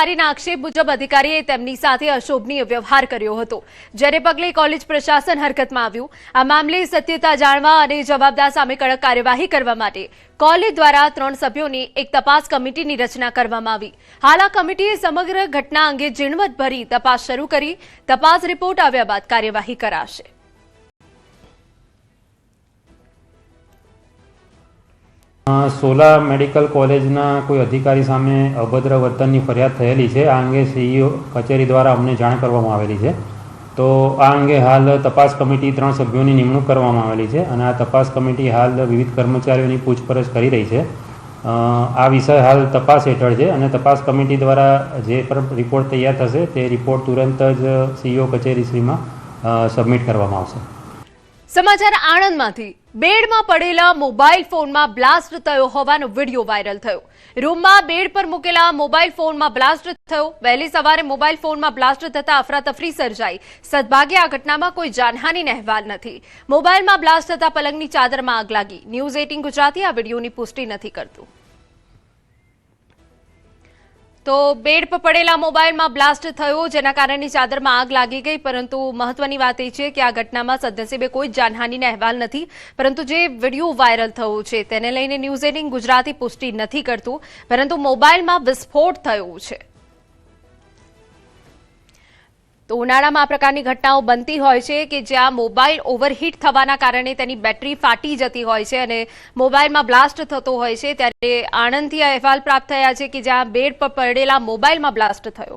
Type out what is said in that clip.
અધિકારીના આક્ષેપ મુજબ અધિકારીએ તેમની સાથે અશોભનીય વ્યવહાર કર્યો હતો, જેને પગલે કોલેજ પ્રશાસન હરકતમાં આવ્યું। આ મામલે સત્યતા જાણવા અને જવાબદાર સામે કડક કાર્યવાહી કરવા માટે કોલેજ દ્વારા 3 સભ્યોની એક તપાસ કમિટીની રચના કરવામાં આવી। હાલ આ કમિટીએ સમગ્ર ઘટના અંગે ઝીણવટભરી તપાસ શરૂ કરી તપાસ રિપોર્ટ આવ્યા બાદ કાર્યવાહી કરાશે। સોલા મેડિકલ કોલેજના કોઈ અધિકારી સામે અભદ્ર વર્તનની ફરિયાદ થયેલી છે। આ અંગે સીઈઓ કચેરી દ્વારા અમને જાણ કરવામાં આવેલી છે। તો આ અંગે હાલ તપાસ કમિટી 3 સભ્યોની નિમણૂક કરવામાં આવેલી છે અને આ તપાસ કમિટી હાલ વિવિધ કર્મચારીઓની પૂછપરછ કરી રહી છે। આ વિષય હાલ તપાસ હેઠળ છે અને તપાસ કમિટી દ્વારા જે પણ રિપોર્ટ તૈયાર થશે તે રિપોર્ટ તુરંત જ સીઈઓ કચેરીશ્રીમાં સબમિટ કરવામાં આવશે। સમાચાર આણંદમાંથી બેડમાં પડેલા મોબાઈલ ફોનમાં બ્લાસ્ટ થયો હોવાનો વિડીયો વાયરલ થયો। રૂમમાં બેડ પર મૂકેલા મોબાઈલ ફોનમાં બ્લાસ્ટ થયો। વહેલી સવારે મોબાઈલ ફોનમાં બ્લાસ્ટ થતા અફરાતફરી સર્જાઈ। સદભાગ્યે આ ઘટનામાં કોઈ જાનહાનિનો અહેવાલ નથી। મોબાઈલમાં બ્લાસ્ટ થતા પલંગની ચાદરમાં આગ લાગી। ન્યૂઝ 18 ગુજરાતી આ વિડીયોની પુષ્ટિ નથી કરતું। તો બેડ પર પડેલા મોબાઈલમાં બ્લાસ્ટ થયો, જેના કારણે ચાદરમાં આગ લાગી ગઈ, પરંતુ મહત્વની વાત એ છે કે આ ઘટનામાં સદનસીબે કોઈ જાનહાનિનો અહેવાલ નથી, પરંતુ જે વિડીયો વાયરલ થયો છે તેને લઈને ન્યૂઝ 18 ગુજરાતી પુષ્ટિ નથી કરતું, પરંતુ મોબાઈલમાં વિસ્ફોટ થયો છે। તો ઉનાળામાં આ પ્રકારની ઘટનાઓ બનતી હોય છે કે જ્યાં મોબાઈલ ઓવરહીટ થવાના કારણે તેની બેટરી ફાટી જતી હોય છે અને મોબાઈલમાં બ્લાસ્ટ થતો હોય છે। ત્યારે આણંદથી આ અહેવાલ પ્રાપ્ત થયા છે કે જ્યાં બેડ પર પડેલા મોબાઈલમાં બ્લાસ્ટ થયો।